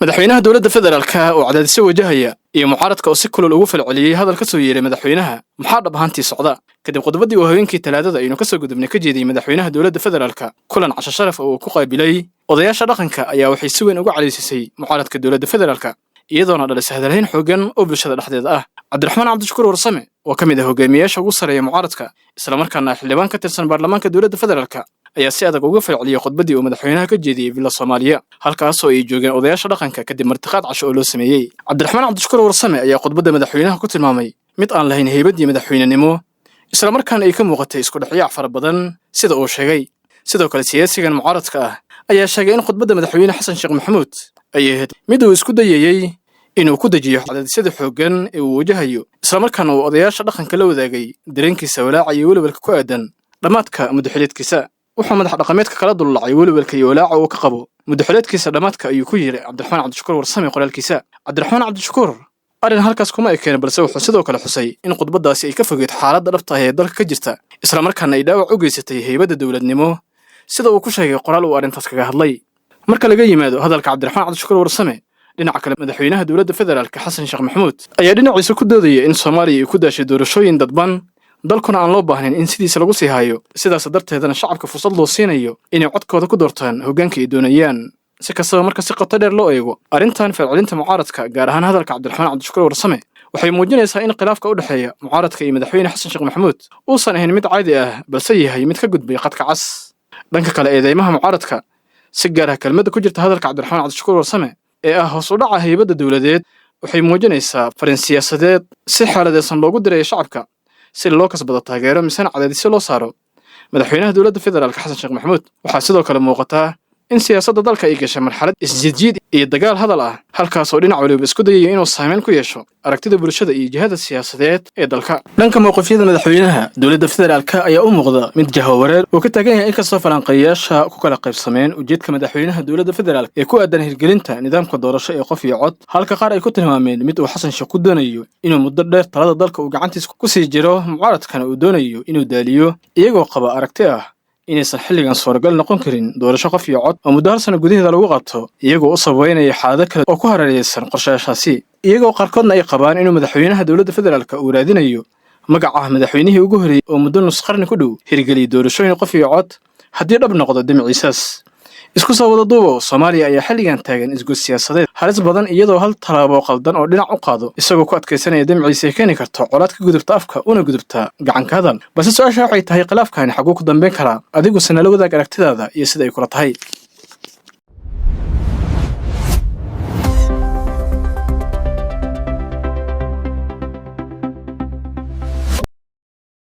madaxweynaha dowladda federaalka oo cadaadisyo wajahaya iyo mucaaradka oo si kulul ugu falceliyay hadal ka soo yeeray madaxweynaha maxaa dhab ahaantii socda kadib qodobadii uu haweenkii talaadada aynu ka soo gudubnay ka jeediyay madaxweynaha dowladda federaalka kulan casho sharaf oo uu ku qaabilay odayaasha dhaqanka ayaa waxay si weyn uga cadaysisay mucaaradka dowladda federaalka iyadoona dhalisay hadalhayn xooggan oo bulshada dhexdeeda ah cabdiraxmaan cabdishakuur warsame oo ka mid ah hogaamiyaasha ugu sareeya mucaaradka isla markaana xildhibaan ka tirsan baarlamaanka dowladda federaalka ayaa si adag uga falceliyay khudbadii uu madaxweynaha ka jeediyay villa Soomaaliya halkaas oo ay joogeen odayaasha dhaqanka kadib martiqaad casho oo loo sameeyay cabdiraxmaan cabdishakuur warsame ayaa khudbadda madaxweynaha ku tilmaamay mid aan lahayn heybadii madaxweynenimo isla markaana ay ka muuqatay isku dhaxyaac fara badan sida uu sheegay sidoo kale siyaasigan mucaaradka ah ayaa sheegay in khudbadda madaxweyne xasan sheekh maxamuud ay ahayd mid uu isku dayayay inuu ku dajiyo cadaadisyada xooggan ee uu wajahayo isla markaana uu odayaasha dhaqanka la wadaagay dareenkiisa walaaca iyo welwelka ku aadan dhammaadka madaxweyneedkiisa wuxuu madax dhaqameedka kala dulacay welwelka iyo walaaca uu ka qabo madaxweyneedkiisa dhammaadka ayuu ku yiri cabdiraxmaan cabdishakuur warsame qoraalkiisa cabdiraxmaan cabdishakuur arrin halkaas kuma ekeen balse wuxuu sidoo kale xusay in khudbadaasi ay ka fogeyd xaaladda dhabta ah ee dalka ka jirta isla markaana ay dhaawac u geysatay heybadda dowladnimo sida uu ku sheegay qoraal uu arrintaas kaga hadlay marka laga yimaado hadalka cabdiraxmaan cabdishakuur warsame dhinaca kale madaxweynaha dowladda federaalka xasan sheekh maxamuud ayaa dhinaciisa ku doodaya in Soomaaliya ay ku daashay doorashooyin dadban dalkuna aan loo baahnayn in sidiisa lagu sii hayo sidaas darteedana shacabka fursad loo siinayo inay codkooda ku doortaan hoggaanka ay doonayaan si kastaba marka si qoto dheer loo eego arrintan falcelinta mucaaradka gaar ahaan hadalka cabdiraxmaan cabdishakuur warsame waxay muujinaysaa in khilaafka u dhexeeya mucaaradka iyo madaxweyne xasan sheekh maxamuud uusan ahayn mid caadi ah balse yahay mid ka gudbay qadka cas dhanka kale eedeymaha mucaaradka si gaar ah kelmadda ku jirta hadalka cabdiraxmaan cabdishakuur warsame ee ah hoos u dhaca heybadda dowladeed waxay muujinaysaa fariin siyaasadeed si xaaladeysan loogu diray shacabka si loo kasbado taageero misana cadaadisyo loo saaro madaxweynaha dowladda federaalka xasan sheekh maxamuud waxaa sidoo kale muuqataa in siyaasadda dalka ay gashay marxalad isjiidjiid iyo dagaal hadal ah halkaas oo dhinac waliba isku dayayo inuu saameyn ku yeesho aragtida bulshada iyo jihada siyaasadeed ee dalka dhanka mowqifyada madaxweynaha dowladda federaalka ayaa u muuqda mid jahawareer oo ka taagan yahay inkastoo falanqeeyaasha ku kala qaybsameen ujeedka madaxweynaha dowladda federaalka ee ku aadan hirgelinta nidaamka doorasho ee qof iyo cod halka qaar ay ku tilmaameen mid uu xasan sheekh ku doonayo inuu muddo dheer talada dalka uu gacantiisa ku sii jiro mucaaradkana uu doonayo inuu daaliyo iyagoo qaba aragti ah inaysan xilligan suuragal noqon karin doorasho qof iyo cod oo muddo hal sano gudaheeda lagu qabto iyagoo u sababeynaya xaalado kale oo ku hareeraysan qorshayaashaasi iyagoo qaarkoodna ay qabaan inuu madaxweynaha dowladda federaalka uu raadinayo magaca madaxweynihii ugu horreeyey oo muddo nus qarni ku dhow hirgeliyay doorashooyin qof iyo cod haddii dhab noqdo damaciisaas isku soo wada duubo Soomaaliya ayaa xilligan taagan isgoys siyaasadeed halis badan iyadoo hal talaabo qaldan oo dhinac u qaado isagoo ku adkeysanaya damaciisa keeni karto colaad ka gudubta afka una gudubta gacan ka hadal balse su'aasha waxay tahay khilaafkan xaguu ku dambeyn karaa adigu sanalo wadaag aragtidaada iyo sida ay kula tahay